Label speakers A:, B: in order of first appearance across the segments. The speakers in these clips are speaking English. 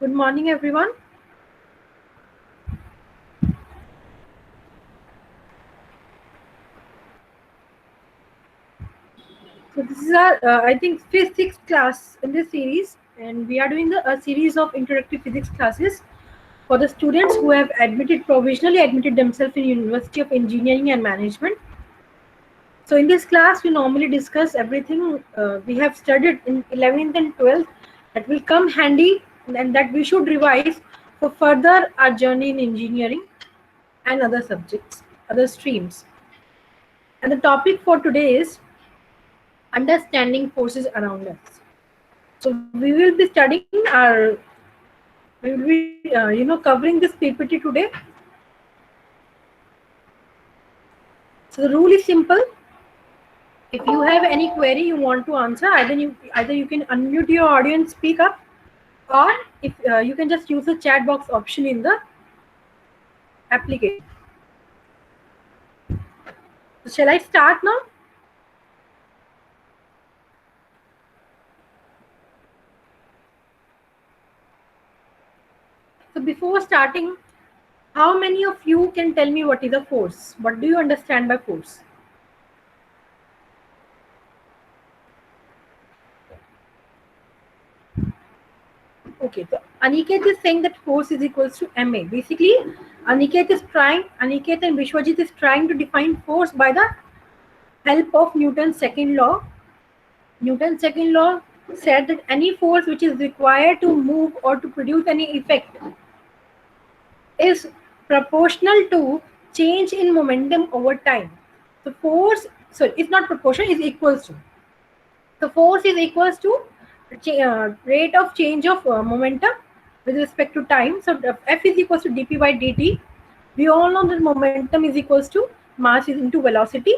A: Good morning, everyone. So this is our, I think, fifth, sixth class in this series, and we are doing a series of introductory physics classes for the students who have provisionally admitted themselves in University of Engineering and Management. So in this class, we normally discuss everything we have studied in 11th and 12th that will come handy and that we should revise for further our journey in engineering and other subjects, other streams. And the topic for today is understanding forces around us. So we will be studying we will be covering this PPT today. So the rule is simple. If you have any query you want to answer, either you can unmute your audio and speak up, or if you can just use the chat box option in the application. So shall I start now? So before starting, how many of you can tell me what is a force? What do you understand by force? Okay, so Aniket is saying that force is equals to ma. Basically, Aniket and Vishwajit is trying to define force by the help of Newton's second law. Newton's second law said that any force which is required to move or to produce any effect is proportional to change in momentum over time. The force, so it's not proportional, it's equals to. The force is equals to rate of change of momentum with respect to time. So F is equals to dp by dt. We all know that momentum is equals to mass is into velocity.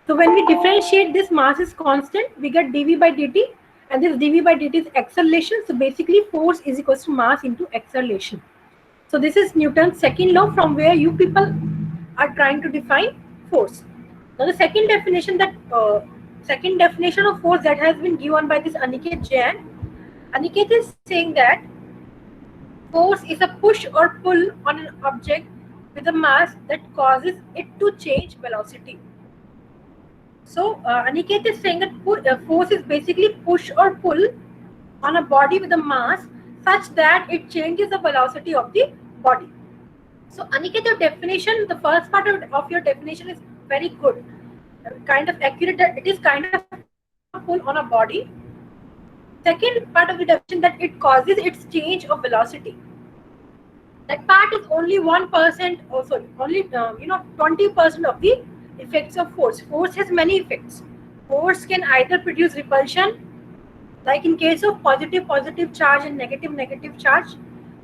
A: So when we differentiate this mass is constant, we get dv by dt, and this dv by dt is acceleration. So basically force is equals to mass into acceleration. So this is Newton's second law from where you people are trying to define force. Now the second definition of force that has been given by this Aniket Jain. Aniket is saying that force is a push or pull on an object with a mass that causes it to change velocity. So Aniket is saying that force is basically push or pull on a body with a mass such that it changes the velocity of the body. So Aniket, your definition, the first part of your definition is very good, kind of accurate. It is kind of push or pull on a body. Second part of the definition that it causes its change of velocity. That part is only 1%, or sorry, only 20% of the effects of force. Force has many effects. Force can either produce repulsion, like in case of positive charge and negative charge.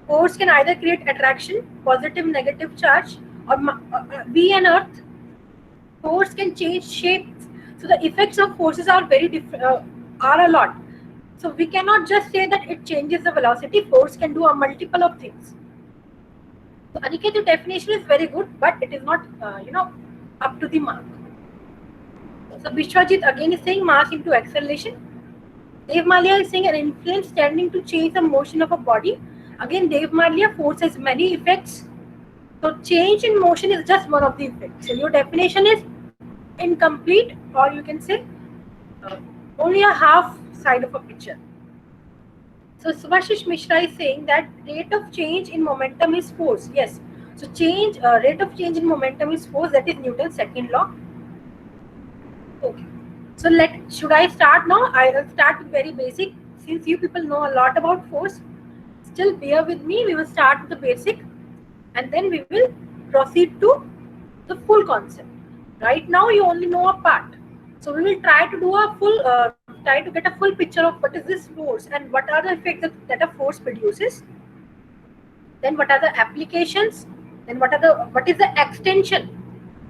A: Force can either create attraction, positive negative charge, or be an earth. Force can change shapes. So the effects of forces are are a lot. So we cannot just say that it changes the velocity. Force can do a multiple of things. So Aniket, your definition is very good, but it is not up to the mark. So Vishwajit again is saying mass into acceleration. Dave Malia is saying an influence tending to change the motion of a body. Again, Dave Malia, force has many effects. So change in motion is just one of the effects. So your definition is incomplete, or you can say only a half side of a picture. So Subhashish Mishra is saying that rate of change in momentum is force. Yes. So rate of change in momentum is force. That is Newton's second law. Okay. So should I start now? I will start with very basic. Since you people know a lot about force, still bear with me. We will start with the basic, and then we will proceed to the full concept. Right now, you only know a part. So we will try to do try to get a full picture of what is this force and what are the effects that a force produces. Then what are the applications? Then what is the extension?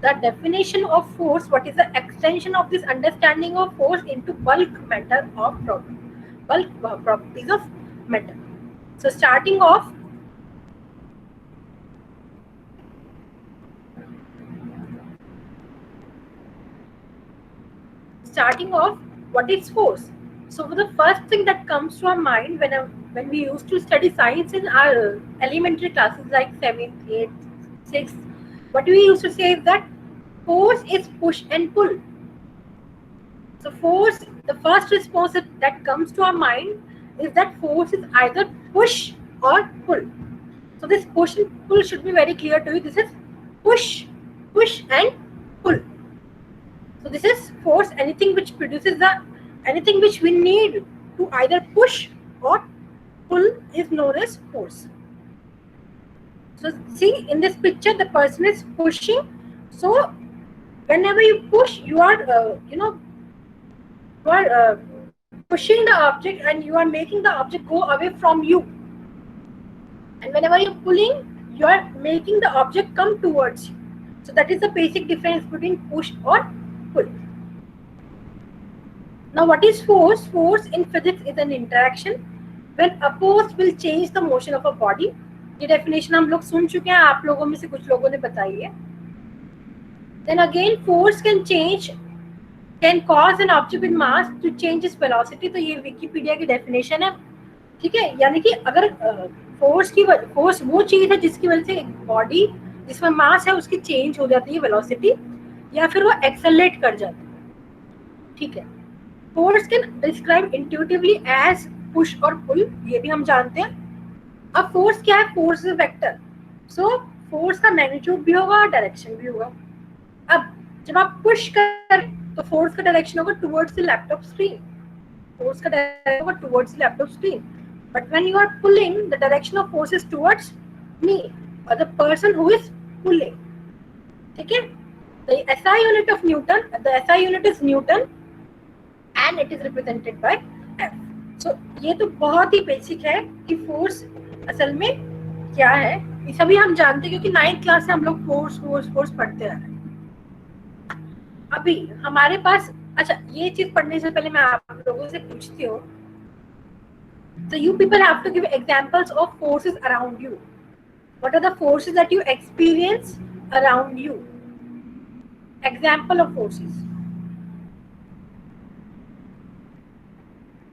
A: The definition of force. What is the extension of this understanding of force into bulk matter of bulk properties of matter? So starting off. What is force? So the first thing that comes to our mind when we used to study science in our elementary classes like 7th, 8th, 6th, what we used to say is that force is push and pull. So force, the first response that comes to our mind is that force is either push or pull. So this push and pull should be very clear to you. This is push, push and pull. So this is force, anything which produces anything which we need to either push or pull is known as force. So see, in this picture, the person is pushing. So whenever you push, you are, you are pushing the object and you are making the object go away from you. And whenever you're pulling, you are making the object come towards you. So that is the basic difference between push or pull. Now what is force? Force in physics is an interaction when a force will change the motion of a body. ये definition हम लोग सुन चुके हैं, आप लोगों में से कुछ लोगों ने बताई है. Then again, force can cause an object with mass to change its velocity. तो ये विकिपीडिया की definition है, ठीक है. यानी कि अगर फोर्स वो चीज है जिसकी वजह से बॉडी जिसमें मास है उसकी चेंज हो जाती है वेलोसिटी, या फिर वो एक्सेलरेट कर जाती है, ठीक है. Force can describe intuitively as push और पुल, ये भी हम जानते हैं. अब फोर्स क्या है? Force is vector. So force का मैग्नीट्यूड भी होगा और डायरेक्शन भी होगा. अब जब आप पुश करें तो फोर्स का डायरेक्शन होगा towards the laptop screen. Force का डायरेक्शन होगा towards the laptop screen. But when you are pulling, the direction of force is towards me or the person who is pulling. Okay? The SI unit of Newton, the SI unit is Newton, and it is represented by F. So ये तो बहुत ही basic है कि force असल में क्या है. ये सभी हम जानते हैं क्योंकि 9th क्लास से हम लोग फोर्स पढ़ते आ रहे हैं. अभी हमारे पास, अच्छा ये चीज पढ़ने से पहले मैं आप लोगों से पूछती हूँ. So you people have to give examples of forces around you. What are the forces that you experience around you? Example of forces.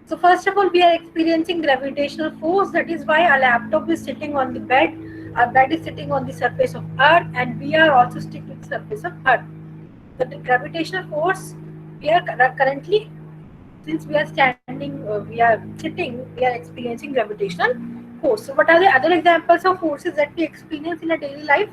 A: So first of all, we are experiencing gravitational force. That is why our laptop is sitting on the bed. Our bed is sitting on the surface of Earth, and we are also sitting on the surface of Earth. So the gravitational force, we are currently, since we are standing, we are sitting, we are experiencing gravitational force. So what are the other examples of forces that we experience in a daily life?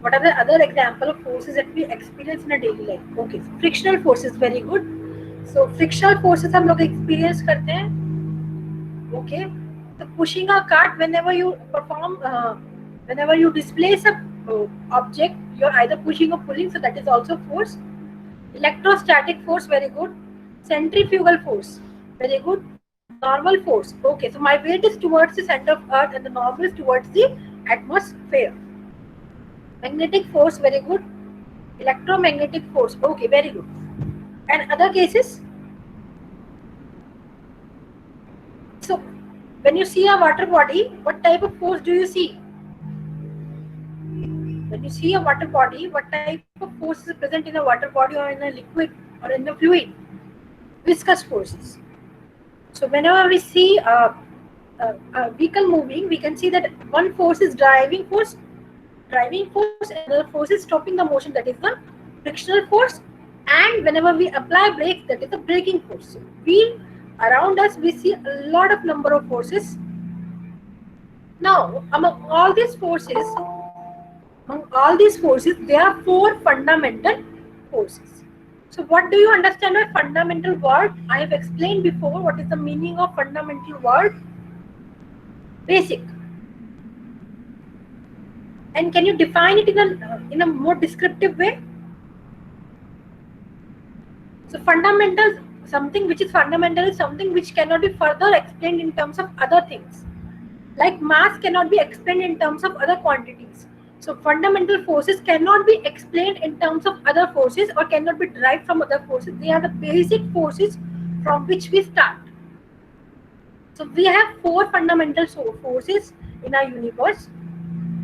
A: What are the other example of forces that we experience in a daily life? Okay, so frictional forces, very good. So frictional forces हम लोग experience करते हैं. Okay, so pushing a cart, whenever you perform, whenever you displace a object, you're either pushing or pulling, so that is also force. Electrostatic force, very good. Centrifugal force, very good. Normal force, okay, so my weight is towards the center of Earth and the normal is towards the atmosphere. Magnetic force, very good. Electromagnetic force, okay, very good. And other cases? So when you see a water body, what type of force do you see? When you see a water body, what type of force is present in a water body or in a liquid or in the fluid? Viscous forces. So whenever we see a vehicle moving, we can see that one force is driving force, and another force is stopping the motion, that is the frictional force. And whenever we apply brakes, that is the braking force. So around us, we see a lot of number of forces. Now, among all these forces, there are 4 fundamental forces. So what do you understand by fundamental word? I have explained before what is the meaning of fundamental word. Basic. And can you define it in a more descriptive way? So fundamental, something which is fundamental is something which cannot be further explained in terms of other things. Like mass cannot be explained in terms of other quantities. So fundamental forces cannot be explained in terms of other forces or cannot be derived from other forces. They are the basic forces from which we start. So we have 4 fundamental forces in our universe.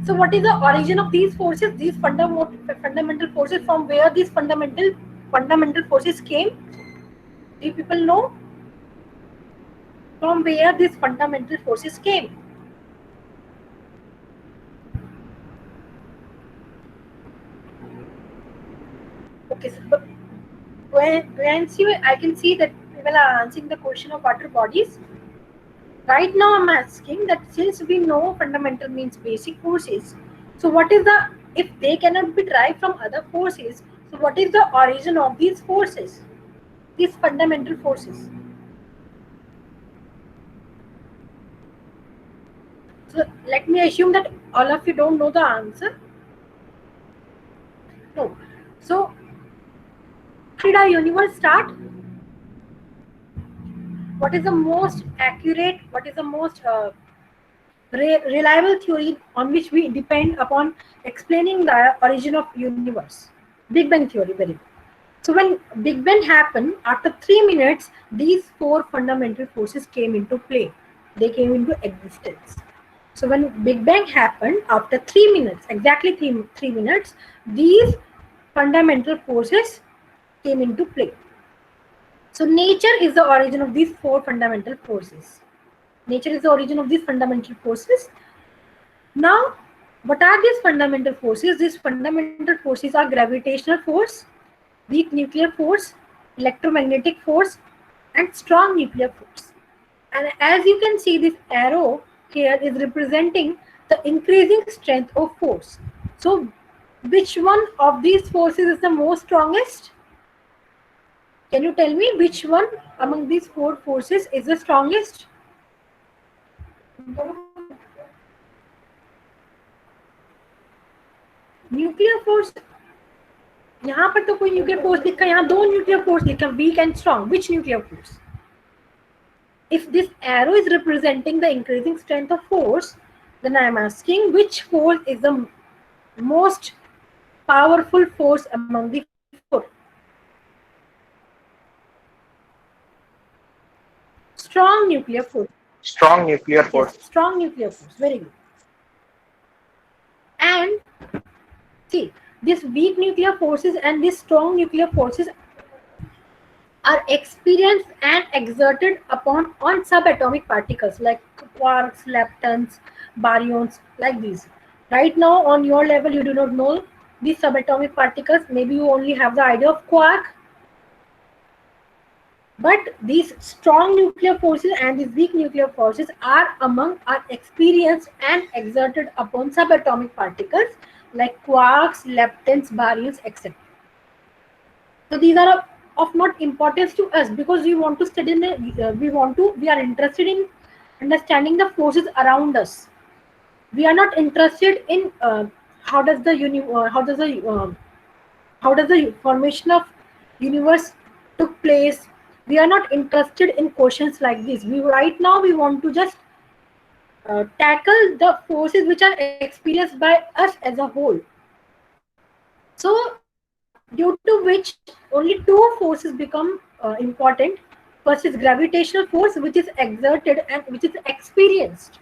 A: So what is the origin of these forces? These fundamental forces, from where these fundamental fundamental forces came? Do you people know from where these fundamental forces came? Okay, so I can see that people are answering the question of water bodies. Right now, I'm asking that since we know fundamental means basic forces, so what is the, if they cannot be derived from other forces, so what is the origin of these forces, these fundamental forces? So let me assume that all of you don't know the answer. No. So, how did our universe start? What is the most accurate, what is the most reliable theory on which we depend upon explaining the origin of universe? Big Bang theory, very good. So when Big Bang happened, after 3 minutes, these 4 fundamental forces came into play. They came into existence. So when Big Bang happened, after 3 minutes, exactly 3 minutes, these fundamental forces came into play. So nature is the origin of these 4 fundamental forces. Nature is the origin of these fundamental forces. Now, what are these fundamental forces? These fundamental forces are gravitational force, weak nuclear force, electromagnetic force, and strong nuclear force. And as you can see, this arrow here is representing the increasing strength of force. So, which one of these forces is the most strongest? Can you tell me which one among these 4 forces is the strongest? Nuclear force, यहाँ पर तो कोई nuclear force लिखा है, यहाँ 2 nuclear force लिखा है, weak and strong. Which nuclear force? If this arrow is representing the increasing strength of force, then I am asking which force is the most powerful force among the 4? Strong nuclear force.
B: Strong nuclear force.
A: Yes, strong nuclear force. Very good. And see, these weak nuclear forces and these strong nuclear forces are experienced and exerted upon on subatomic particles like quarks, leptons, baryons, like these. Right now, on your level, you do not know these subatomic particles. Maybe you only have the idea of quark. But these strong nuclear forces and these weak nuclear forces are experienced and exerted upon subatomic particles like quarks, leptons, baryons, etc. So these are of not importance to us because we want to study we are interested in understanding the forces around us. We are not interested in how does the formation of universe took place. We are not interested in questions like this. Right now we want to just tackle the forces which are experienced by us as a whole. So due to which only 2 forces become important. First is gravitational force, which is exerted and which is experienced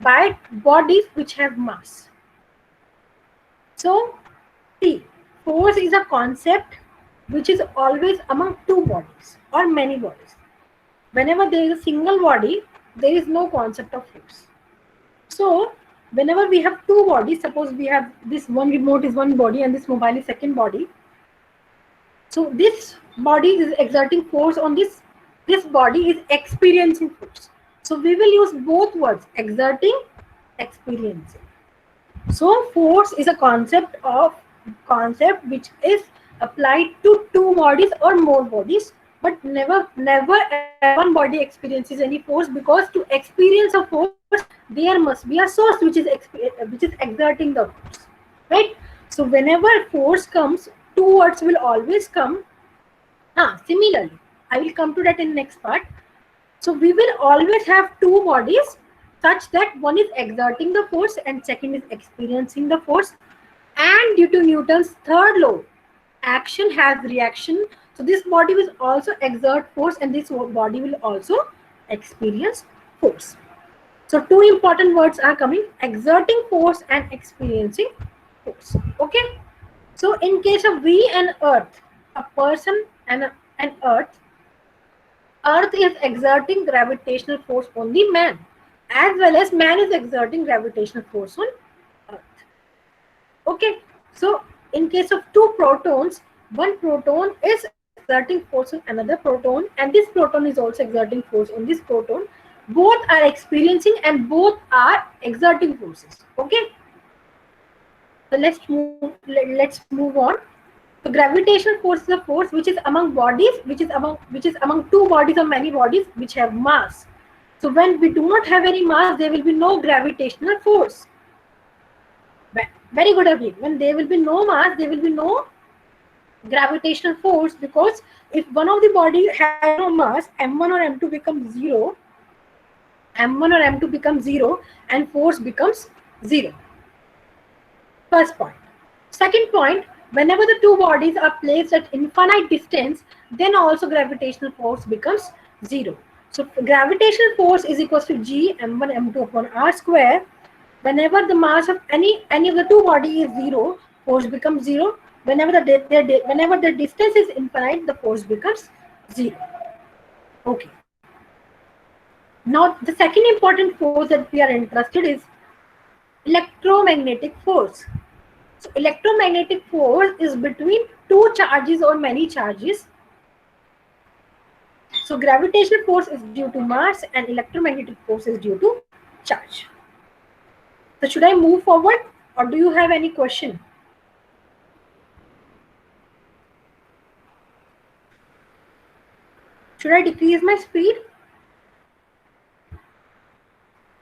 A: by bodies which have mass. So, see, force is a concept which is always among 2 bodies or many bodies. Whenever there is a single body, there is no concept of force. So, whenever we have 2 bodies, suppose we have this one remote is one body and this mobile is second body. So this body is exerting force on this body is experiencing force. So we will use both words, exerting, experiencing. So force is a concept which is applied to 2 bodies or more bodies, but never one body experiences any force, because to experience a force there must be a source which is exerting the force, right? So whenever force comes, 2 words will always come. Similarly, I will come to that in next part. So we will always have 2 bodies such that one is exerting the force and second is experiencing the force. And due to Newton's third law, action has reaction. So this body will also exert force and this body will also experience force. So 2 important words are coming: exerting force and experiencing force. Okay. So in case of we and earth, a person and an Earth, Earth is exerting gravitational force on the man, as well as man is exerting gravitational force on Earth. Okay, so in case of two protons, one proton is exerting force on another proton, and this proton is also exerting force on this proton. Both are experiencing and both are exerting forces. Okay, so let's move on. So gravitational force is a force which is among bodies, which is among two bodies or many bodies which have mass. So when we do not have any mass, there will be no gravitational force. Very good, Abhi. When there will be no mass, there will be no gravitational force, because if one of the body has no mass, m1 or m2 becomes 0, m1 or m2 becomes 0, and force becomes 0. First point. Second point, whenever the two bodies are placed at infinite distance, then also gravitational force becomes 0. So gravitational force is equals to g m1 m2 upon r square. Whenever the mass of any of the two body is 0, force becomes 0. Whenever the distance is infinite, the force becomes 0. Okay. Now the second important force that we are interested is electromagnetic force. So electromagnetic force is between two charges or many charges. So gravitational force is due to mass and electromagnetic force is due to charge. So should I move forward, or do you have any question? Should I decrease my speed?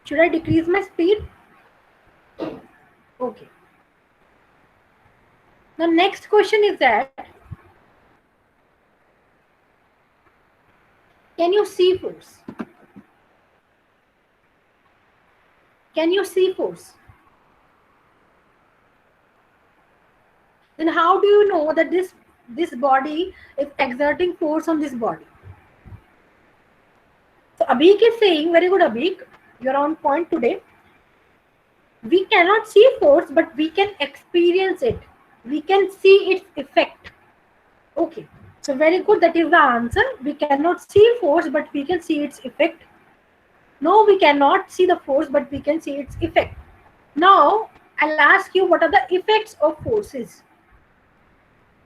A: Should I decrease my speed? Okay. The next question is that, can you see force? Can you see force? Then how do you know that this body is exerting force on this body? So Abhik is saying, very good Abhik, you're on point today. We cannot see force, but we can experience it. We can see its effect. Okay, so very good, that is the answer. We cannot see force, but we can see its effect. No, we cannot see the force, but we can see its effect. Now, I'll ask you, what are the effects of forces?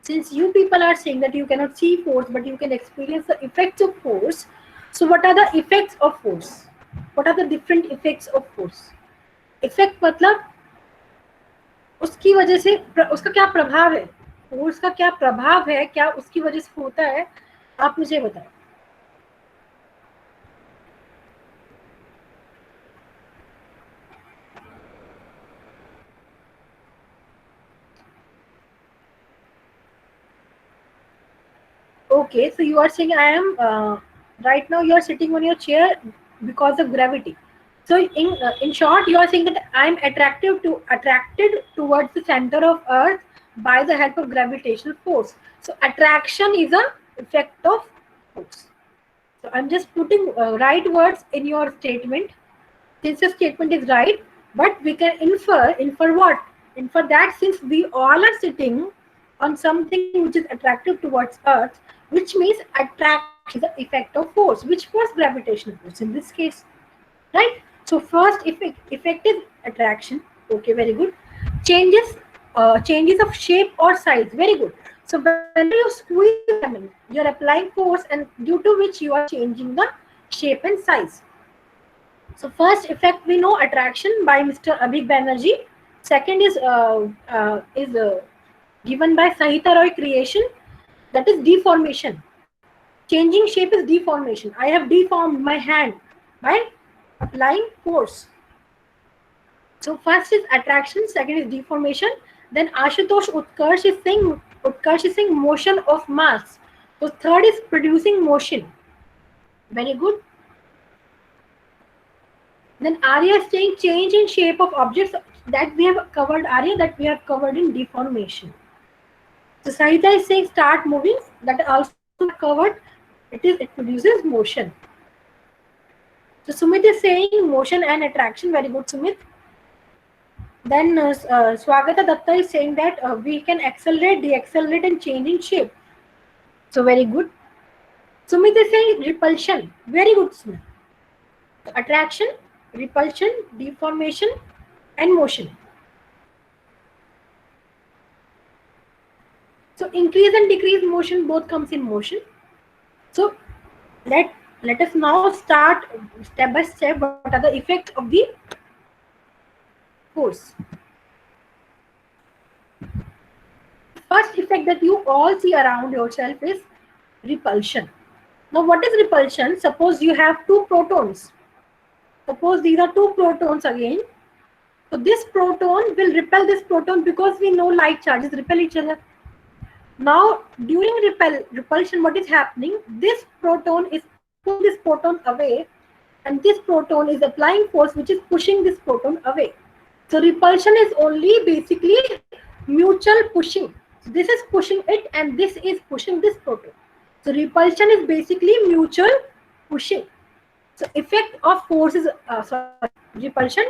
A: Since you people are saying that you cannot see force, but you can experience the effects of force. So what are the effects of force? What are the different effects of force? Effect मतलब उसकी वजह से उसका क्या प्रभाव है, force का क्या प्रभाव है, क्या उसकी वजह से होता है, आप मुझे बताएं. Okay, so you are saying I am right now you are sitting on your chair because of gravity. So in short, you are saying that I am attracted towards the center of Earth by the help of gravitational force. So attraction is an effect of force. So I'm just putting right words in your statement. Since your statement is right, but we can infer what? Infer that since we all are sitting on something which is attractive towards Earth, which means attraction is the effect of force. Which force? Gravitational force in this case, right? So first effect is attraction. Okay, very good. Changes of shape or size. Very good. So when you squeeze the lemon, you're applying force, and due to which you are changing the shape and size. So first effect we know, attraction by Mr. Abhik Banerjee. Second is given by Sahita Roy creation, that is deformation. Changing shape is deformation. I have deformed my hand by applying force. So first is attraction, second is deformation. Then Ashutosh Utkarsh is saying motion of mass. So third is producing motion. Very good. Then Arya is saying change in shape of objects, that we have covered, Arya, that we have covered in deformation. So Sahita is saying start moving, that also covered, it produces motion. So Sumit is saying motion and attraction. Very good, Sumit. Then Swagata Datta is saying that we can accelerate, deaccelerate, and change in shape. So very good. Sumit is saying repulsion. Very good, Sumit. Attraction, repulsion, deformation, and motion. So increase and decrease motion both comes in motion. So let us now start step by step what are the effects of the force. First effect that you all see around yourself is repulsion. Now what is repulsion? Suppose you have two protons. Suppose these are two protons again. So this proton will repel this proton because we know light charges repel each other. Now during repulsion, what is happening? This proton is pulling this proton away, and this proton is applying force which is pushing this proton away. So repulsion is only basically mutual pushing. So this is pushing it and this is pushing this proton. So repulsion is basically mutual pushing. So effect of force is repulsion.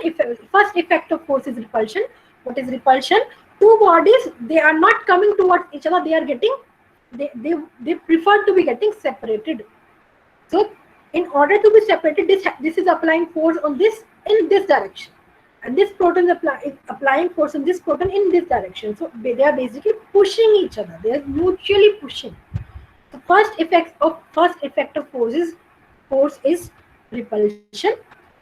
A: First effect of force is repulsion. What is repulsion? Two bodies, they are not coming towards each other. They are getting, they prefer to be getting separated. So in order to be separated, this is applying force on this in this direction, and this proton is applying force on this proton in this direction. So they are basically pushing each other. They are mutually pushing. The first effect of force is repulsion.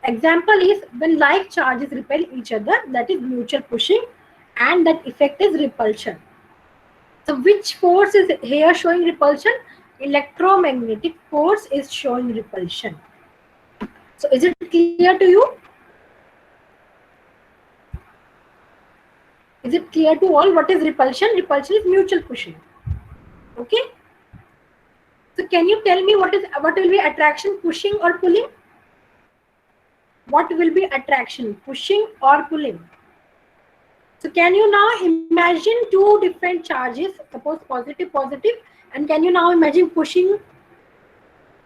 A: Example is when like charges repel each other, that is mutual pushing, and that effect is repulsion. So which force is here showing repulsion? Electromagnetic force is showing repulsion. So is it clear to you? Is it clear to all what is repulsion? Repulsion is mutual pushing. Okay. So can you tell me what will be attraction, pushing or pulling? What will be attraction, pushing or pulling? So can you now imagine two different charges, suppose positive, and can you now imagine pushing?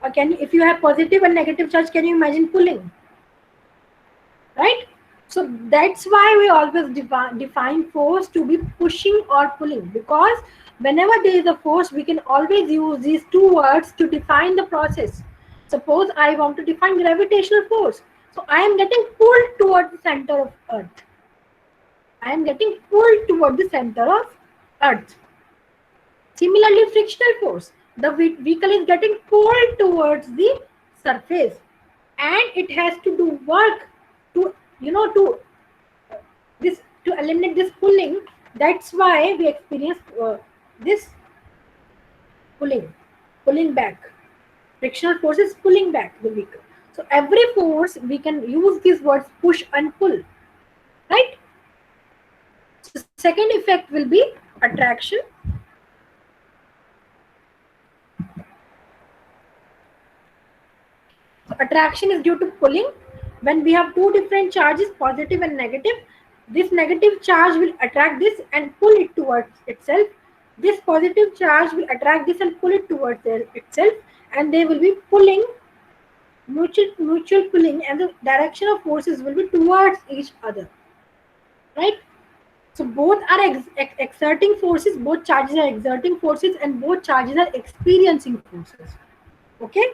A: Or if you have positive and negative charge, can you imagine pulling? Right? So that's why we always define force to be pushing or pulling, because whenever there is a force, we can always use these two words to define the process. Suppose I want to define gravitational force. So I am getting pulled towards the center of Earth. I am getting pulled toward the center of Earth. Similarly, frictional force. The vehicle is getting pulled towards the surface, and it has to do work to eliminate this pulling. That's why we experience this pulling back. Frictional force is pulling back the vehicle. So every force we can use these words push and pull, right? So second effect will be attraction. So attraction is due to pulling. When we have two different charges, positive and negative, this negative charge will attract this and pull it towards itself. This positive charge will attract this and pull it towards itself, and they will be pulling, mutual pulling, and the direction of forces will be towards each other, right? So both are exerting forces, both charges are exerting forces, and both charges are experiencing forces. Okay?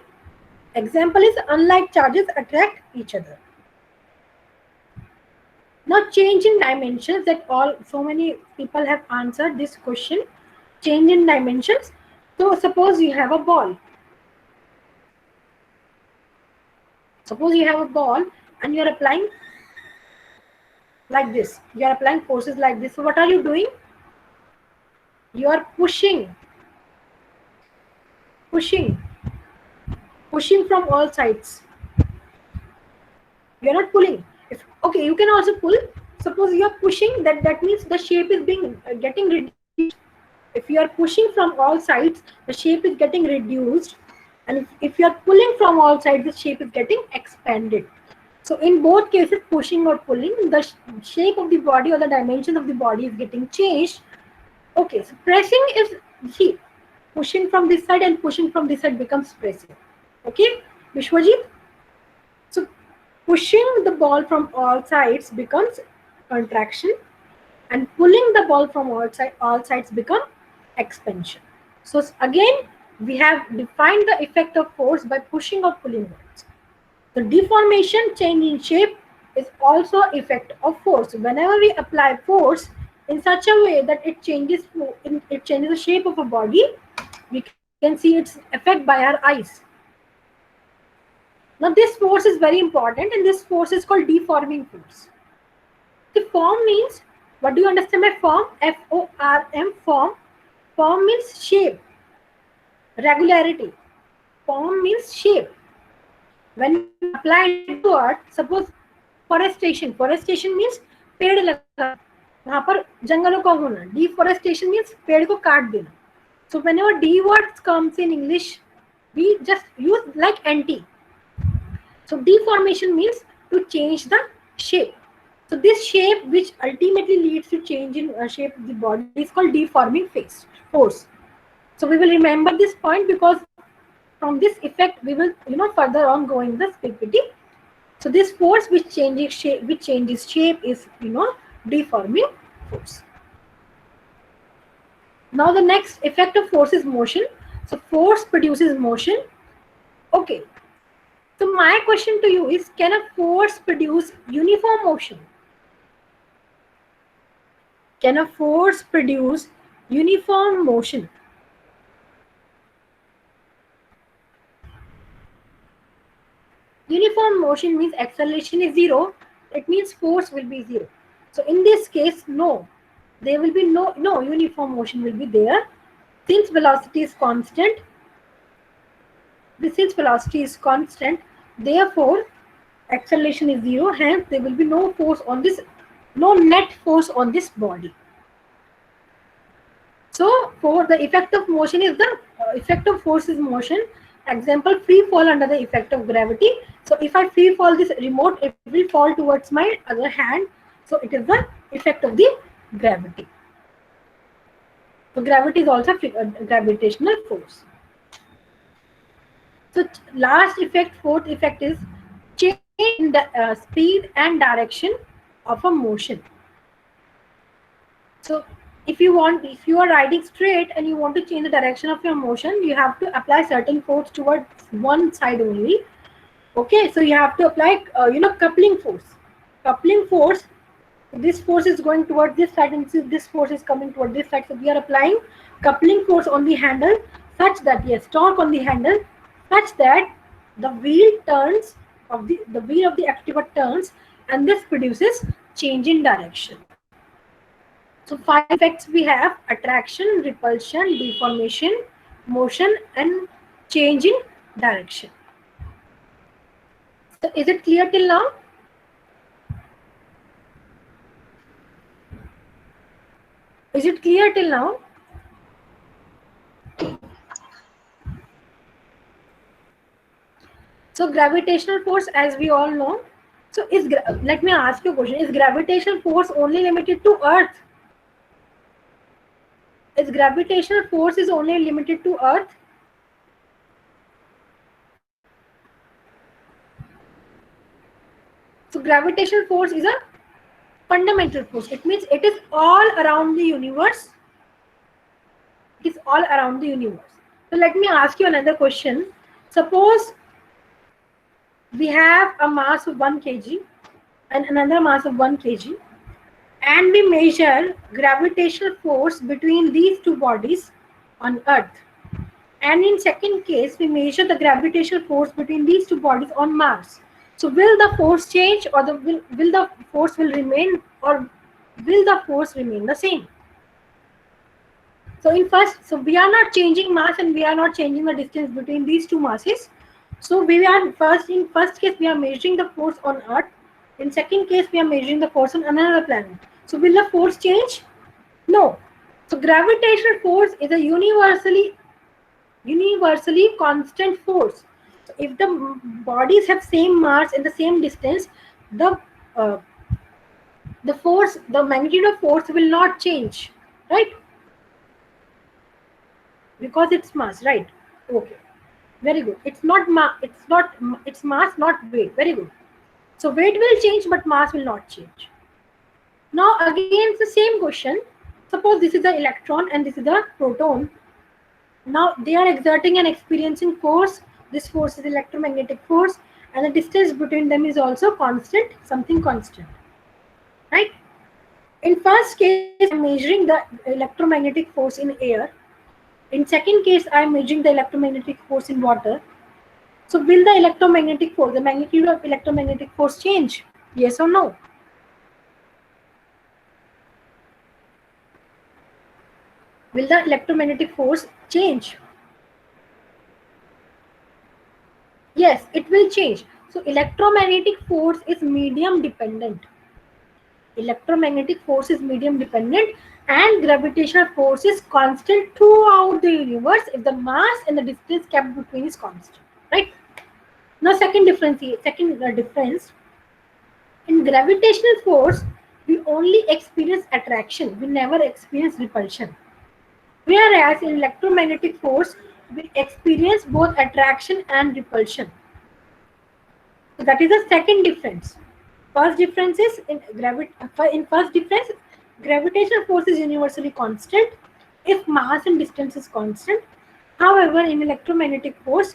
A: Example is unlike charges attract each other. Now change in dimensions, that so many people have answered this question. Change in dimensions. So suppose you have a ball. Suppose you have a ball and you are applying like this. You are applying forces like this. So what are you doing? You are pushing from all sides. You are not pulling. Okay, you can also pull. Suppose you are pushing, that means the shape is getting reduced. If you are pushing from all sides, the shape is getting reduced, and if you are pulling from all sides, the shape is getting expanded. So in both cases, pushing or pulling, the shape of the body or the dimension of the body is getting changed. Okay, so pressing is, see, pushing from this side and pushing from this side becomes pressing. Okay, Vishwajit? So pushing the ball from all sides becomes contraction, and pulling the ball from all sides become expansion. So again, we have defined the effect of force by pushing or pulling words. The deformation, change in shape, is also effect of force. Whenever we apply force in such a way that it changes the shape of a body, we can see its effect by our eyes. Now this force is very important, and this force is called deforming force. The form means, what do you understand by form? F-O-R-M, form. Form means shape, regularity. Form means shape. When we apply it to earth, suppose forestation means पेड़ लगाना, वहां पर जंगलों का होना. Deforestation means पेड़ को काट देना. So whenever D words comes in English, we just use like anti. So deformation means to change the shape. So this shape, which ultimately leads to change in shape of the body, is called deforming force. So we will remember this point, because from this effect we will further on go in this PPT. So this force which changes shape is deforming force. Now the next effect of force is motion. So force produces motion. Okay. So my question to you is, can a force produce uniform motion? Can a force produce uniform motion? Uniform motion means acceleration is zero. It means force will be zero. So in this case, no. There will be no uniform motion will be there. Since velocity is constant, therefore acceleration is zero. Hence, there will be no force on this, no net force on this body. So for the effect of motion is the effect of force is motion. Example, free fall under the effect of gravity. So if I free fall this remote, it will fall towards my other hand. So it is the effect of the gravity. So gravity is also a gravitational force. So last effect, fourth effect, is change in the speed and direction of a motion. So if you are riding straight and you want to change the direction of your motion, you have to apply certain force towards one side only. Okay, so you have to apply coupling force. Coupling force, this force is going towards this side and this force is coming toward this side. So we are applying coupling force on the handle such that, yes, torque on the handle such that the wheel turns of the wheel of the activa turns, and this produces change in direction. So 5 effects we have: attraction, repulsion, deformation, motion, and change in direction. So is it clear till now? Is it clear till now? So gravitational force, as we all know. So let me ask you a question. Is gravitational force only limited to Earth? Is gravitational force is only limited to Earth? So gravitational force is a fundamental force. It means it is all around the universe. It is all around the universe. So let me ask you another question. Suppose we have a mass of 1 kg and another mass of 1 kg, and we measure gravitational force between these two bodies on Earth. And in second case, we measure the gravitational force between these two bodies on Mars. So will the force change, or will the force will remain, or will the force remain the same? So we are not changing mass and we are not changing the distance between these two masses. So in first case we are measuring the force on Earth. In second case we are measuring the force on another planet. So will the force change? No. So gravitational force is a universally constant force. So if the bodies have same mass and the same distance, the magnitude of force will not change, right? Because it's mass, right? Okay, very good. It's mass, not weight. Very good. So weight will change, but mass will not change. Now again, it's the same question. Suppose this is the electron and this is the proton. Now they are exerting and experiencing force. This force is electromagnetic force, and the distance between them is also constant, something constant, right? In first case, I am measuring the electromagnetic force in air. In second case, I am measuring the electromagnetic force in water. So will the electromagnetic force, the magnitude of electromagnetic force change? Yes or no? Will the electromagnetic force change? Yes, it will change. So electromagnetic force is medium dependent. Electromagnetic force is medium dependent, and gravitational force is constant throughout the universe if the mass and the distance kept between is constant. Right? Now second difference, in gravitational force we only experience attraction, we never experience repulsion. Whereas in electromagnetic force we experience both attraction and repulsion. So that is the second difference. First difference is in first difference, gravitational force is universally constant if mass and distance is constant. However, in electromagnetic force,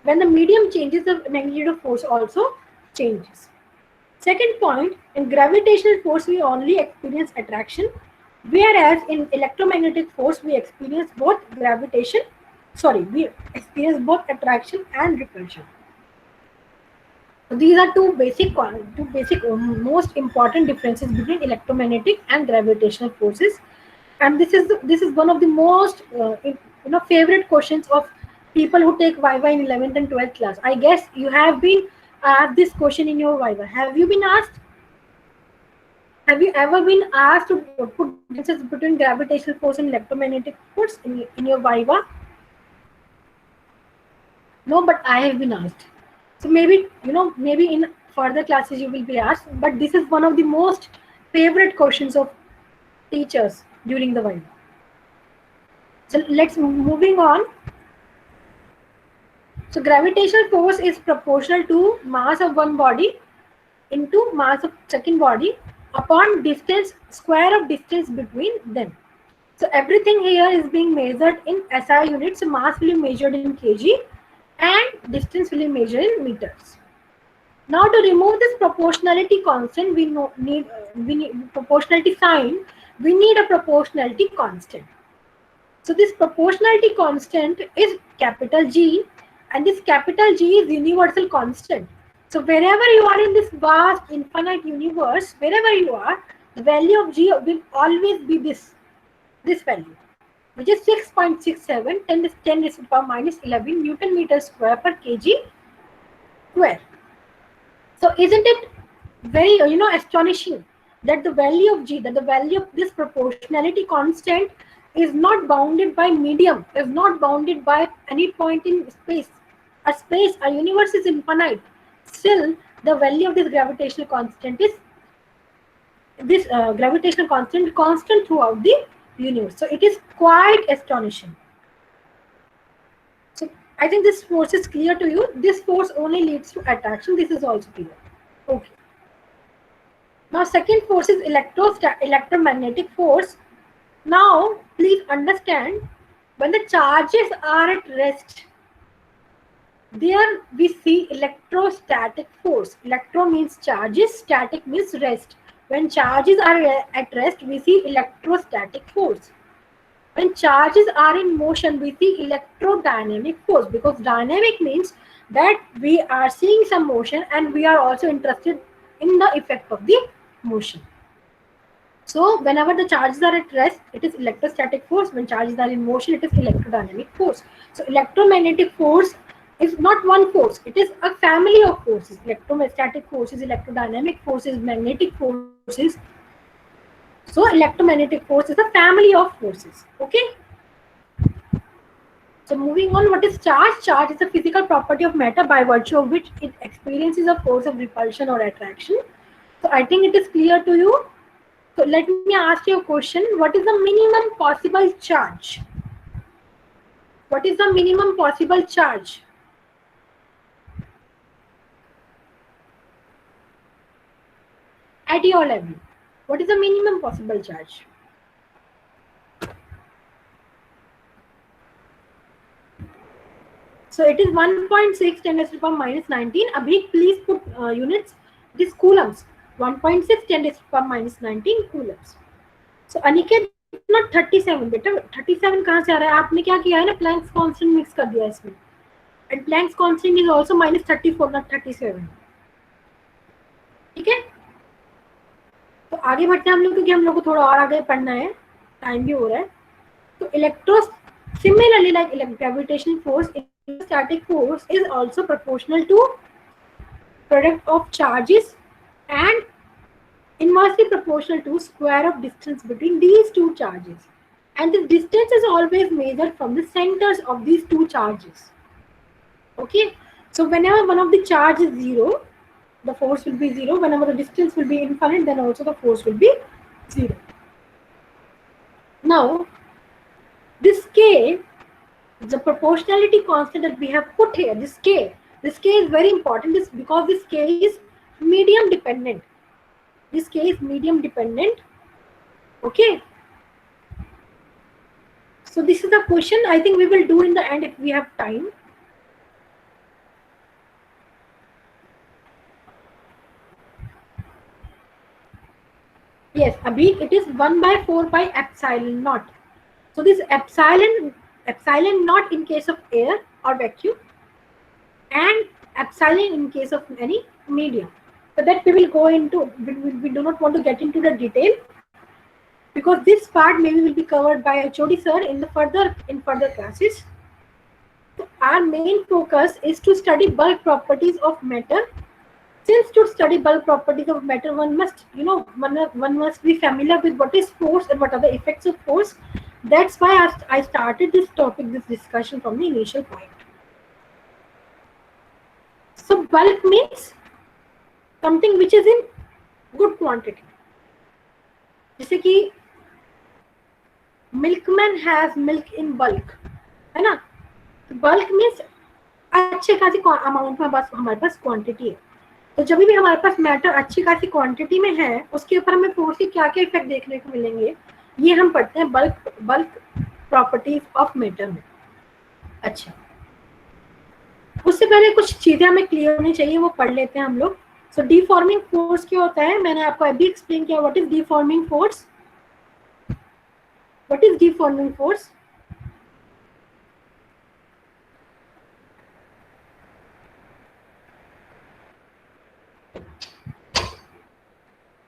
A: when the medium changes, the magnitude of force also changes. Second point, in gravitational force we only experience attraction, whereas in electromagnetic force we experience both we experience both attraction and repulsion. So these are two basic most important differences between electromagnetic and gravitational forces, and this is one of the most favorite questions of people who take Viva in 11th and 12th class. I guess you have been asked this question in your Viva. Have you been asked? Have you ever been asked to put differences between gravitational force and electromagnetic force in your Viva? No, but I have been asked. So maybe in further classes you will be asked. But this is one of the most favorite questions of teachers during the Viva. So let's moving on. So gravitational force is proportional to mass of one body into mass of second body upon distance square of distance between them. So everything here is being measured in SI units. So mass will be measured in kg and distance will be measured in meters. Now to remove this proportionality constant, we need proportionality sign. We need a proportionality constant. So this proportionality constant is capital G, and this capital G is universal constant. So wherever you are in this vast infinite universe, wherever you are, the value of G will always be this value, which is 6.67 10 raised to the power minus 11 Newton meter square per kg square. So isn't it very astonishing that the value of G, that the value of this proportionality constant is not bounded by medium, is not bounded by any point in space. A universe is infinite. Still, the value of this gravitational constant is constant throughout the universe. So it is quite astonishing. So I think this force is clear to you. This force only leads to attraction. This is also clear. Okay. Now second force is electromagnetic force. Now please understand, when the charges are at rest, there we see electrostatic force. Electro means charges, static means rest. When charges are at rest, we see electrostatic force. When charges are in motion, we see electrodynamic force, because dynamic means that we are seeing some motion and we are also interested in the effect of the motion. So whenever the charges are at rest, it is electrostatic force. When charges are in motion, it is electrodynamic force. So electromagnetic force is not one force. It is a family of forces. Electrostatic forces, electrodynamic forces, magnetic forces. So electromagnetic force is a family of forces. Okay. So moving on, what is charge? Charge is a physical property of matter by virtue of which it experiences a force of repulsion or attraction. So I think it is clear to you. So let me ask you a question. What is the minimum possible charge? What is the minimum possible charge? At your level, what is the minimum possible charge? So it is 1.6 10 raised to the power minus 19. Abhi, please put units. It is coulombs. 1.6 10 raised to the power minus 19 coulombs. So Aniket, not 37 बेटा, 37 कहाँ से आ रहा है? आपने क्या किया है ना, Planck's constant मिक्स कर दिया इसमें. And Planck's constant is also minus 34, not 37. ठीक है? तो आगे बढ़ते हैं हम लोग, क्योंकि हम लोग को थोड़ा और आगे पढ़ना है, टाइम भी हो रहा है. तो इलेक्ट्रोस similarly like gravitational force, electrostatic force is also proportional to product of charges and inversely proportional to square of distance between these two charges, and the distance is always measured from the centers of these two charges. Okay, so whenever one of the charge is zero, the force will be zero. Whenever the distance will be infinite, then also the force will be zero. Now this k, the proportionality constant that we have put here, this k is very important, this because this k is medium dependent. This k is medium dependent. Okay, so this is the question. I think we will do in the end if we have time. Yes, Abhi, it is 1 by 4 pi epsilon naught. So this epsilon naught in case of air or vacuum, and epsilon in case of any medium. So that we will go into, we do not want to get into the detail, because this part maybe will be covered by HOD sir in further classes. So our main focus is to study bulk properties of matter. Since to study bulk properties of matter, one must, one must be familiar with what is force and what are the effects of force. That's why I started this topic, this discussion from the initial point. So bulk means something which is in good quantity. जैसे कि milkman has milk in bulk, है ना? Bulk means अच्छे खासी amount में बस हमारे पास quantity है. तो जब भी हमारे पास मैटर अच्छी खासी क्वांटिटी में है, उसके ऊपर हमें फोर्स के क्या क्या इफेक्ट देखने को मिलेंगे, ये हम पढ़ते हैं बल्क प्रॉपर्टीज ऑफ मैटर में. अच्छा, उससे पहले कुछ चीजें हमें क्लियर होनी चाहिए, वो पढ़ लेते हैं हम लोग. सो डीफॉर्मिंग फोर्स क्या होता है, मैंने आपको अभी एक्सप्लेन किया. What is deforming force? What is deforming force?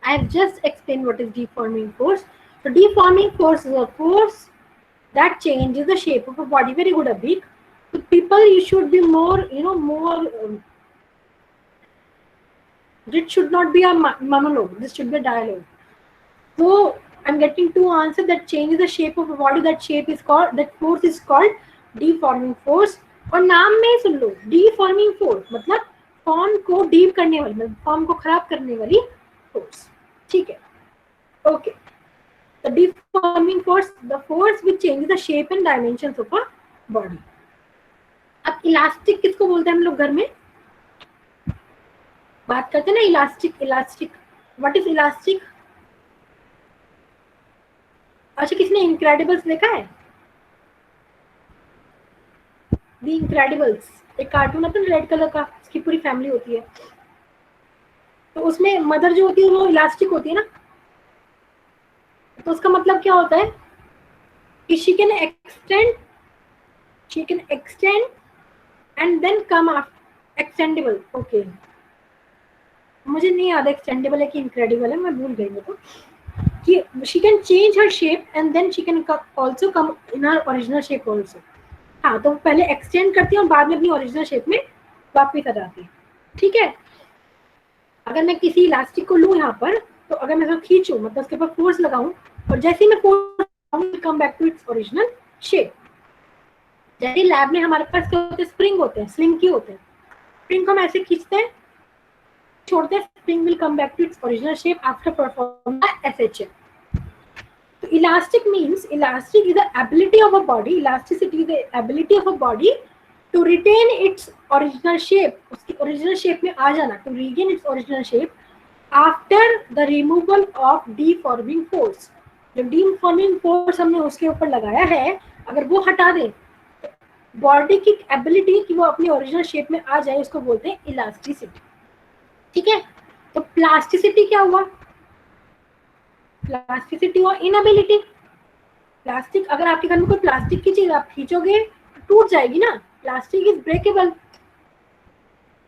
A: I have just explained what is deforming force. So deforming force is a force that changes the shape of a body. Very good, Abhik. So people, you should be more, it should not be a monologue. This should be a dialogue. So I'm getting two answers that changes the shape of a body. That force is called deforming force. और नाम में सुन लो, deforming force मतलब form को deep करने वाली, मतलब form को खराब करने वाली force. ठीक है, okay. The deforming force, the force which changes the shape and dimensions of a body. अब इलास्टिक किसको बोलते हैं हम लोग घर में बात करते हैं ना? इलास्टिक. What is elastic? अच्छा, किसने इनक्रेडिबल्स देखा है? द इनक्रेडिबल्स एक कार्टून आता है रेड कलर का, उसकी पूरी फैमिली होती है. तो उसमें मदर जो होती है वो इलास्टिक होती है ना. तो उसका मतलब क्या होता है कि she can extend and then come after extendable. Okay, मुझे नहीं याद एक्सटेंडेबल है कि इनक्रेडिबल है, मैं भूल गई. वो तो कि she can change her shape and then she can also come in her original shape also. हाँ, तो पहले एक्सटेंड करती है और बाद में अपनी ओरिजिनल शेप में वापस आ जाती है. ठीक है, अगर मैं किसी इलास्टिक को लूँ यहाँ पर, तो अगर मैं इसको खींचूं, मतलब उसके ऊपर फोर्स लगाऊं, और जैसे ही मैं force come back to its original shape. जैसे लैब में हमारे पास क्या होते हैं, स्प्रिंग होते हैं, स्लिंग की होते हैं. स्प्रिंग को हम ऐसे खींचते हैं, छोड़ते हैं, spring will come back to its original shape after performing SHF. So elastic means, elastic is the ability of a body, elasticity is the ability of a body to retain its original shape, उसकी original shape में आ जाना, to regain its original shape after the removal of deforming force. जब deforming force हमने उसके ऊपर लगाया है, अगर वो हटा दें, बॉडी की एबिलिटी कि वो अपनी ओरिजिनल शेप में आ जाए उसको बोलते हैं इलास्टिसिटी। ठीक है, तो प्लास्टिसिटी क्या हुआ? प्लास्टिसिटी और इनएबिलिटी। प्लास्टिक, अगर आपके घर में कोई प्लास्टिक की चीज आप खींचोगे तो टूट जाएगी ना, प्लास्टिक इज ब्रेकेबल।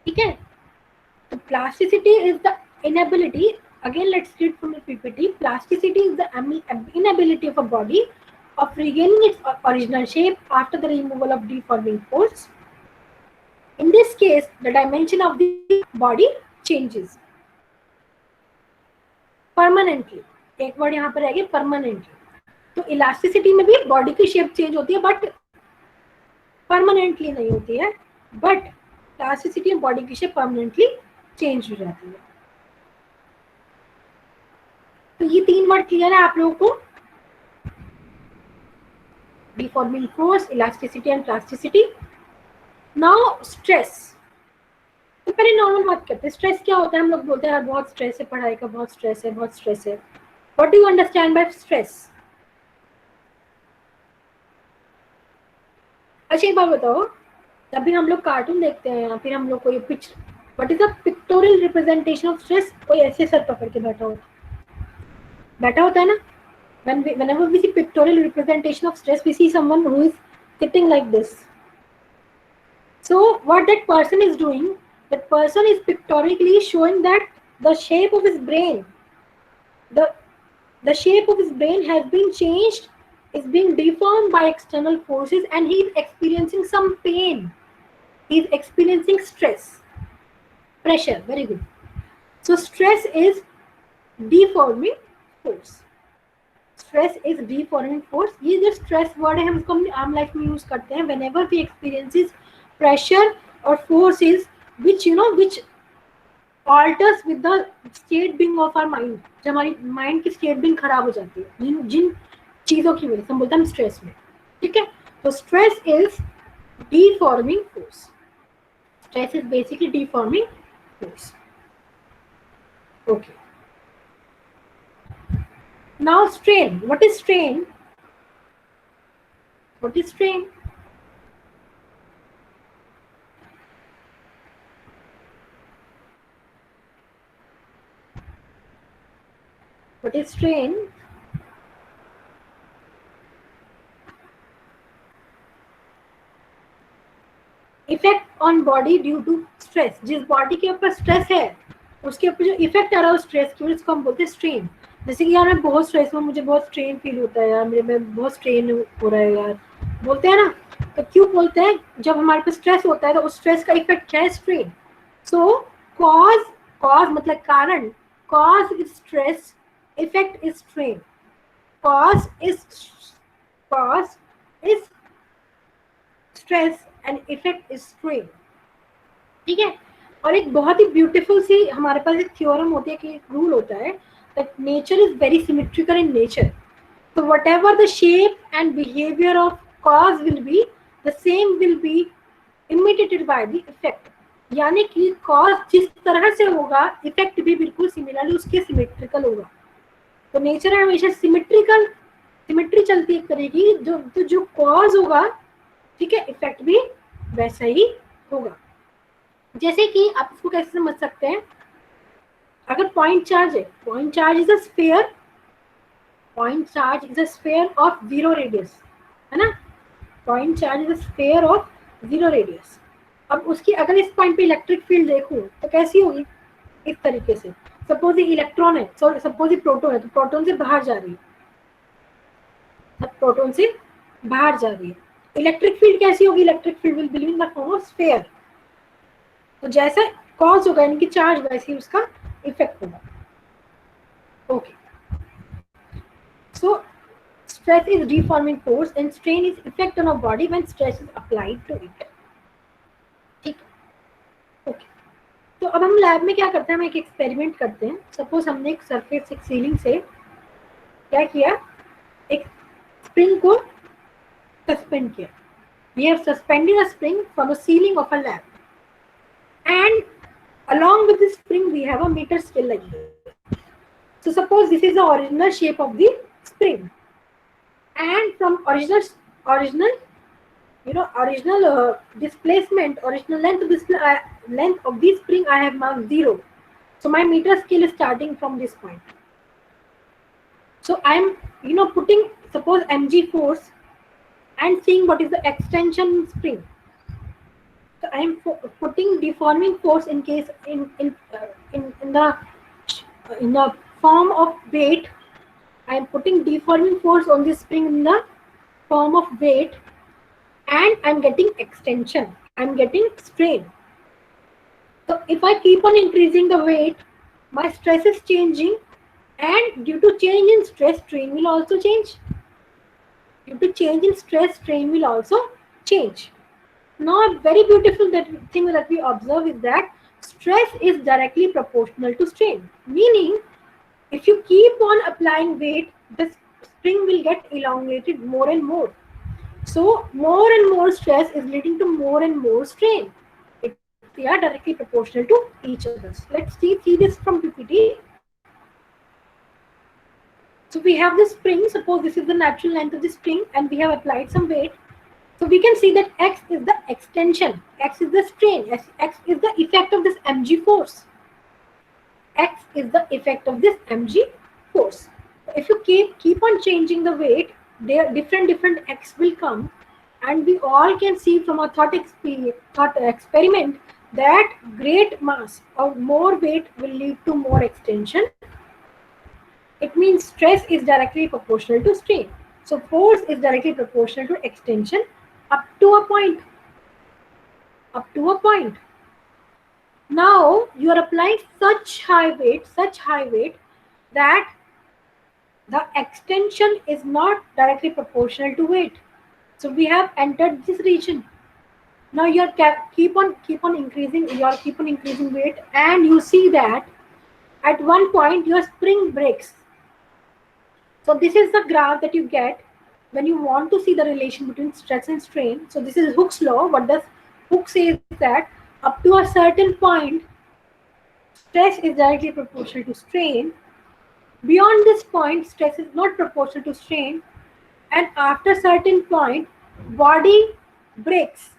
A: ठीक है, तो plasticity is the inability, again let's read from the PPT, plasticity is the inability of a body of regaining its original shape after the removal of deforming force. In this case, the dimension of the body changes permanently. एक word यहाँ पर रहेगी permanently. तो elasticity में भी body की shape change होती है बट परमानेंटली नहीं होती है, बट प्लास्टिसिटी में बॉडी की शेप परमानेंटली चेंज हो जाती है। तो ये 3 वर्ड क्लियर है आप लोगों को? Deforming force, elasticity and plasticity. Now stress. तो पहले नॉर्मल बात करते हैं, स्ट्रेस क्या होता है? हम लोग बोलते हैं यार बहुत स्ट्रेस है, पढ़ाई का बहुत स्ट्रेस है, बहुत स्ट्रेस है। What do you understand by stress? अच्छा एक बात बताओ, जब भी हम लोग कार्टून देखते हैं या फिर हम लोग कोई picture, what is the pictorial representation of stress? कोई ऐसे सर पकड़ के बैठा होता है ना। Whenever we see pictorial representation of stress, we see someone who is sitting like this. So what that person is doing, that person is pictorially showing that the shape of his brain, the shape of his brain has been changed, is being deformed by external forces, and he is experiencing some pain. He is experiencing stress, pressure. Very good. So stress is deforming force. Stress is deforming force. ये जो stress word है हम इसको अपनी आम life में use करते हैं व्हेनेवर वी एक्सपीरियंसेस प्रेशर और forces which you know which alters with the state being of our mind. जब हमारी माइंड की स्टेट बीइंग खराब हो जाती है जिन चीजों की वजह से, हम बोलते हैं स्ट्रेस में। ठीक है, तो stress is deforming force. Stress is basically deforming force. Okay, now strain. What is strain? What is strain? What is strain? Effect on body due to stress. जिस बॉडी के ऊपर स्ट्रेस है उसके ऊपर जो इफेक्ट आ रहा है स्ट्रेस की, उसको हम बोलते हैं स्ट्रेन। जैसे कि यार मैं बहुत स्ट्रेस हूँ, मुझे बहुत स्ट्रेन फील होता है यार, मेरे में बहुत स्ट्रेन हो रहा है यार, बोलते हैं ना। तो क्यों बोलते हैं? जब हमारे पास स्ट्रेस होता है तो उस स्ट्रेस का इफेक्ट क्या है? स्ट्रेन। सो कॉज मतलब कारण, cause is stress, effect is strain. Cause is stress and effect is strain. ठीक है, और एक बहुत ही ब्यूटीफुल सी हमारे पास एक थ्योरम होती है कि एक रूल होता है that nature is very symmetrical in nature. So whatever the shape and behavior of cause will be, the same will be imitated by the effect. यानी कि cause जिस तरह से होगा effect भी बिल्कुल सिमिलरली उसके सिमेट्रिकल होगा। तो नेचर है हमेशा सिमेट्री चलती है करेगी, जो cause होगा, ठीक है, इफेक्ट भी वैसा ही होगा। जैसे कि आप इसको कैसे समझ सकते हैं? अगर पॉइंट चार्ज है, point charge is a sphere, point charge is a sphere of 0 radius, है ना। Point charge is a sphere of 0 radius. अब उसकी अगर इस पॉइंट पे इलेक्ट्रिक फील्ड देखूं तो कैसी होगी? इस तरीके से। सपोज ये इलेक्ट्रॉन है, सपोज ये प्रोटॉन है, तो प्रोटॉन से बाहर जा रही है, प्रोटॉन से बाहर जा रही है। इलेक्ट्रिक फील्ड कैसी होगी? Electric field will be in the form of sphere. तो जैसा कॉज होगा यानी कि चार्ज, वैसे ही उसका इफेक्ट होगा। Okay, so stress is deforming force and strain is effect on our body when stress is applied to it. ठीक, okay. तो अब हम लैब में क्या करते हैं? हम एक एक्सपेरिमेंट करते हैं। सपोज हमने एक सरफेस, एक सीलिंग से क्या किया, एक स्प्रिंग को सस्पेंड किया। We have suspended a spring from the ceiling of a lab, and along with this spring we have a meter scale like this. So suppose this is the original shape of the spring, and from original original displacement, original length of this spring I have marked 0. So my meter scale is starting from this point. So I'm putting, suppose, mg force and seeing what is the extension spring. So I'm putting deforming force in case in the form of weight. I'm putting deforming force on this spring in the form of weight, and I'm getting extension. I'm getting strain. So if I keep on increasing the weight, my stress is changing, and due to change in stress, strain will also change. Due to change in stress, strain will also change. Now, a very beautiful thing that we observe is that stress is directly proportional to strain. Meaning, if you keep on applying weight, the spring will get elongated more and more. So, more and more stress is leading to more and more strain. They are directly proportional to each other. Let's see this from PPT. So we have this spring. Suppose this is the natural length of the spring, and we have applied some weight. So we can see that X is the extension, X is the strain, X is the effect of this mg force. X is the effect of this mg force. If you keep on changing the weight, there different X will come, and we all can see from a thought experiment that great mass or more weight will lead to more extension. It means stress is directly proportional to strain. So force is directly proportional to extension up to a point. Up to a point. Now you are applying such high weight that the extension is not directly proportional to weight. So we have entered this region. Now you are keep on increasing. You are keep on increasing weight, and you see that at one point your spring breaks. So this is the graph that you get when you want to see the relation between stress and strain. So this is Hooke's law. What does Hooke say is that up to a certain point, stress is directly proportional to strain. Beyond this point, stress is not proportional to strain. And after a certain point, body breaks.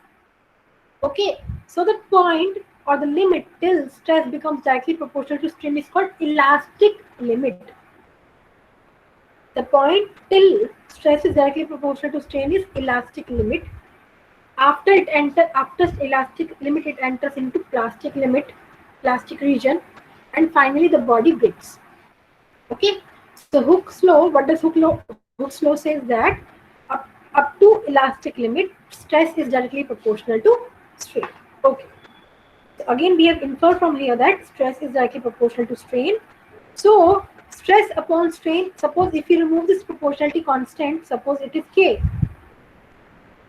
A: Okay, so the point or the limit till stress becomes directly proportional to strain is called elastic limit. The point till stress is directly proportional to strain is elastic limit. After elastic limit, it enters into plastic limit, plastic region, and finally the body breaks. Okay, so Hooke's law. What does Hooke's law says that up to elastic limit, stress is directly proportional to strain. Okay. So again, we have inferred from here that stress is directly proportional to strain. So stress upon strain, suppose if you remove this proportionality constant, suppose it is K,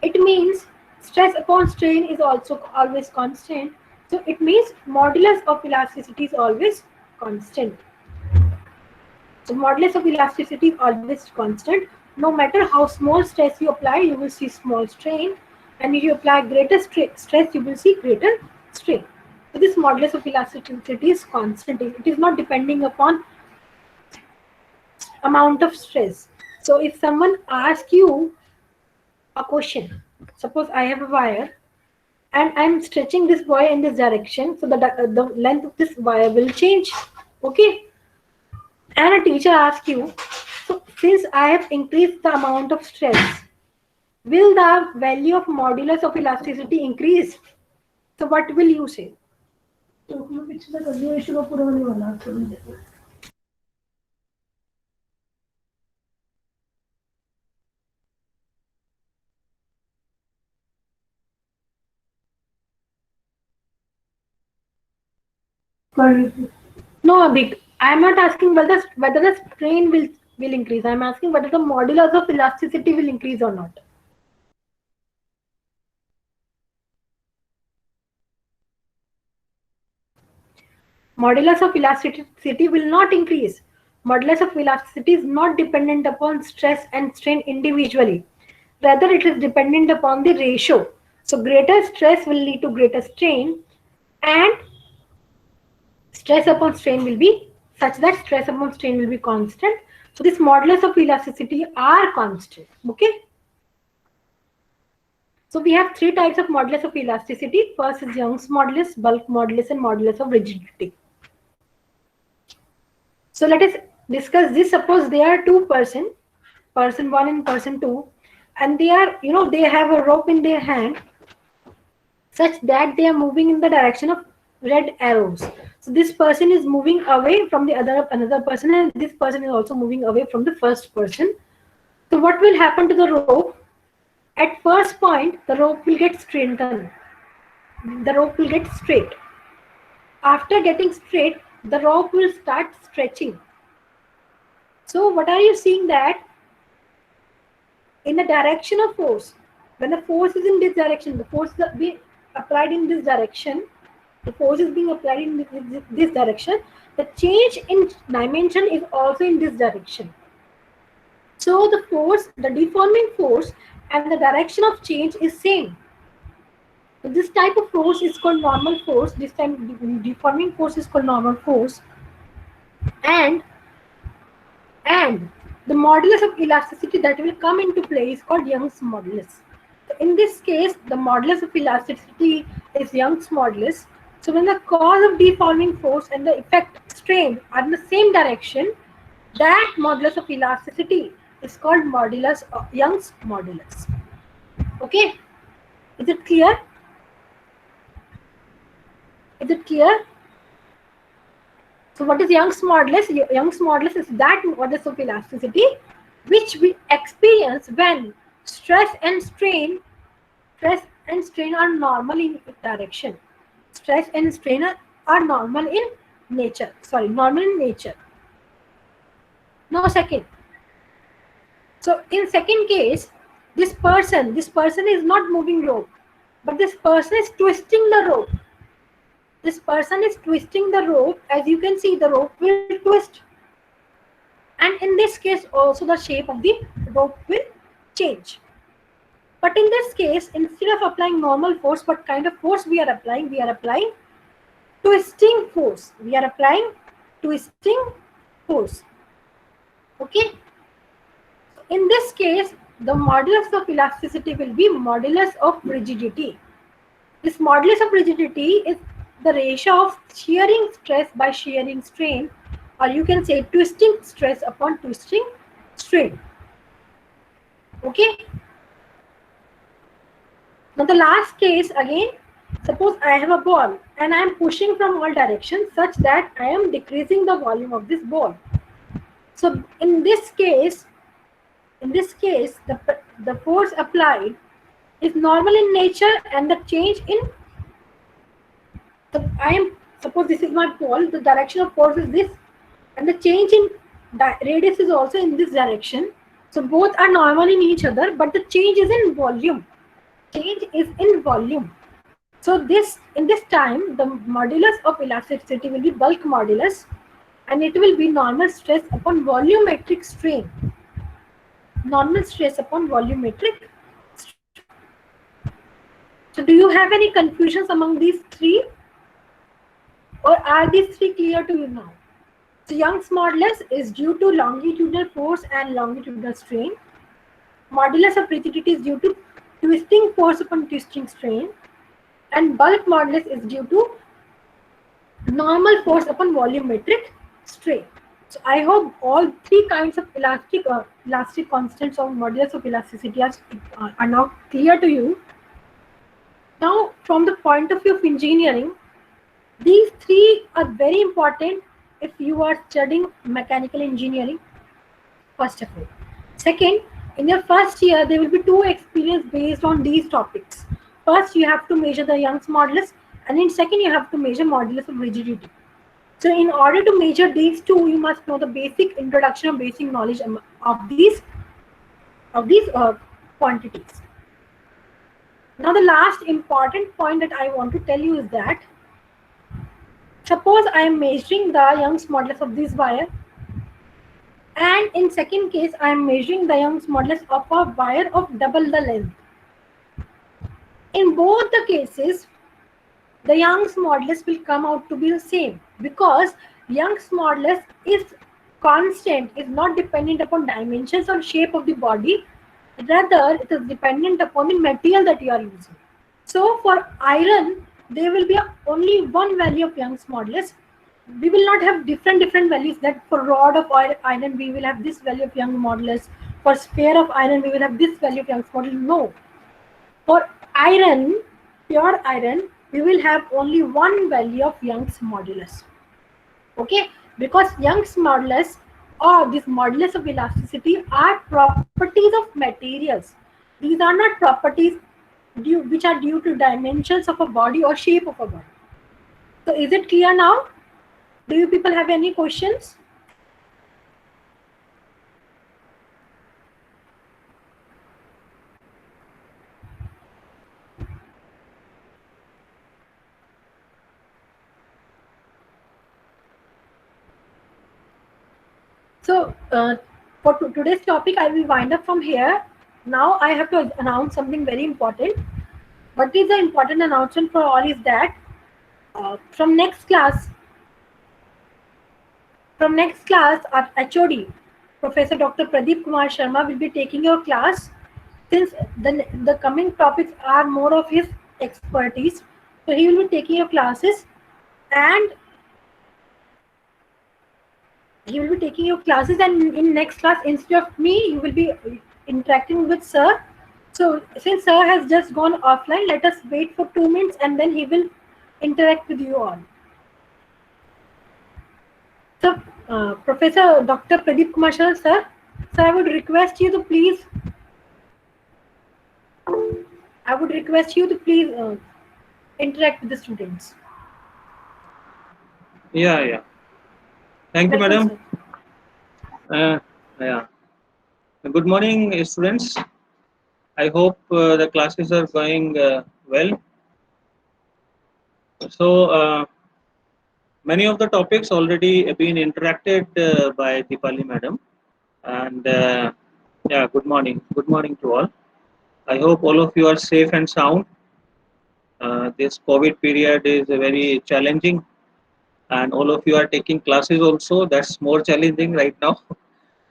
A: it means stress upon strain is also always constant. So it means modulus of elasticity is always constant. So modulus of elasticity is always constant. No matter how small stress you apply, you will see small strain. And if you apply greater stress, you will see greater strain. So this modulus of elasticity is constant. It is not depending upon amount of stress. So if someone asks you a question, suppose I have a wire and I'm stretching this wire in this direction, so the length of this wire will change. Okay, and a teacher asks you, so since I have increased the amount of stress, will the value of modulus of elasticity increase? So what will you say? No, Abhik, I am not asking whether the strain will increase. I am asking whether the modulus of elasticity will increase or not. Modulus of elasticity will not increase. Modulus of elasticity is not dependent upon stress and strain individually. Rather, it is dependent upon the ratio. So, greater stress will lead to greater strain, and stress upon strain will be such that stress upon strain will be constant. So, this modulus of elasticity are constant. Okay. So we have three types of modulus of elasticity. First is Young's modulus, bulk modulus, and modulus of rigidity. So let us discuss this. Suppose there are two person 1 and person 2, and they are, they have a rope in their hand such that they are moving in the direction of red arrows. So this person is moving away from the another person, and this person is also moving away from the first person. So what will happen to the rope? At first point, the rope will get straightened. The rope will get straight. After getting straight, the rope will start stretching. So what are you seeing that? In the direction of force, when the force is in this direction, the force is being applied in this direction, the force is being applied in this direction, the change in dimension is also in this direction. So the force, the deforming force and the direction of change is same. So this type of force is called normal force. This time deforming force is called normal force. And the modulus of elasticity that will come into play is called Young's modulus. So in this case, the modulus of elasticity is Young's modulus. So when the cause of deforming force and the effect strain are in the same direction, that modulus of elasticity is called modulus of Young's modulus. Okay, is it clear? Is it clear? So what is Young's modulus? Young's modulus is that modulus of elasticity which we experience when stress and strain are normal in direction. Stress and strain are normal in nature. Normal in nature. Now second. So in second case, this person is not moving rope, but this person is twisting the rope. This person is twisting the rope. As you can see, the rope will twist. And in this case also the shape of the rope will change. But in this case, instead of applying normal force, what kind of force we are applying? We are applying twisting force. We are applying twisting force. Okay. In this case, the modulus of elasticity will be modulus of rigidity. This modulus of rigidity is the ratio of shearing stress by shearing strain, or you can say twisting stress upon twisting strain. Okay. Now the last case again, suppose I have a ball and I am pushing from all directions such that I am decreasing the volume of this ball. So in this case, the force applied is normal in nature, and the change in suppose this is my ball, the direction of force is this, and the change in radius is also in this direction. So both are normal in each other, but the change is in volume. Change is in volume. So in this time, the modulus of elasticity will be bulk modulus, and it will be normal stress upon volumetric strain. Normal stress upon volumetric strain. So do you have any confusions among these three? Or are these three clear to you now? So Young's modulus is due to longitudinal force and longitudinal strain. Modulus of rigidity is due to twisting force upon twisting strain. And bulk modulus is due to normal force upon volumetric strain. So I hope all three kinds of elastic constants of modulus of elasticity are now clear to you. Now, from the point of view of engineering, these three are very important if you are studying mechanical engineering, first of all. Second, in your first year, there will be two experiments based on these topics. First, you have to measure the Young's modulus, and in second, you have to measure modulus of rigidity. So in order to measure these two, you must know the basic introduction or basic knowledge of these quantities. Now the last important point that I want to tell you is that suppose I am measuring the Young's modulus of this wire, and in second case I am measuring the Young's modulus of a wire of double the length. In both the cases, the Young's modulus will come out to be the same, because Young's modulus is constant, is not dependent upon dimensions or shape of the body. Rather, it is dependent upon the material that you are using. So for iron, there will be only one value of Young's modulus. We will not have different values, that for rod of iron we will have this value of Young's modulus. For sphere of iron we will have this value of Young's modulus. No. For iron, pure iron, we will have only one value of Young's modulus. Okay, because Young's modulus or this modulus of elasticity are properties of materials. These are not properties which are due to dimensions of a body or shape of a body. So is it clear now? Do you people have any questions? So for today's topic, I will wind up from here. Now I have to announce something very important. What is the important announcement for all is that from next class, our HOD, Professor Dr. Pradeep Kumar Sharma, will be taking your class. Since the coming topics are more of his expertise, so he will be taking your classes, and in next class, instead of me, you will be interacting with sir. So since sir has just gone offline, let us wait for 2 minutes and then he will interact with you all. So Professor Dr. Pradeep Kumar Sharma, sir, I would request you to please interact with the students.
C: Yeah. Thank you,
A: Welcome,
C: madam. Yeah. Good morning, students. I hope the classes are going well. So many of the topics already have been interacted by Deepali madam, and yeah, good morning. Good morning to all. I hope all of you are safe and sound. This COVID period is very challenging, and all of you are taking classes also. That's more challenging right now.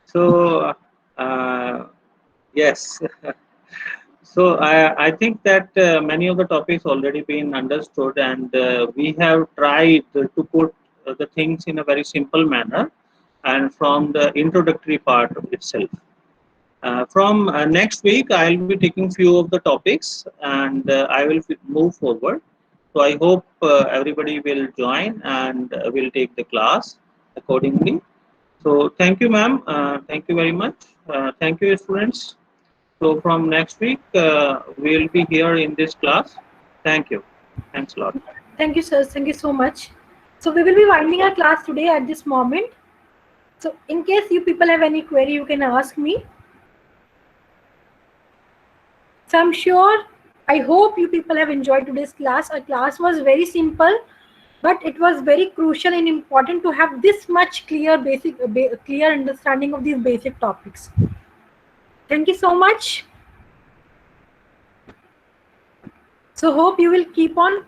C: So yes. So I think that many of the topics already been understood, and we have tried to put the things in a very simple manner, and from the introductory part of itself. From next week, I'll be taking few of the topics, and I will move forward. So I hope everybody will join and will take the class accordingly. So thank you, ma'am. Thank you very much. Thank you, students. So from next week, we'll be here in this class. Thank you. Thanks a lot.
A: Thank you, sir. Thank you so much. So we will be winding our class today at this moment. So in case you people have any query, you can ask me. So I'm sure, I hope you people have enjoyed today's class. Our class was very simple, but it was very crucial and important to have this much clear understanding of these basic topics. Thank you so much. So hope you will keep on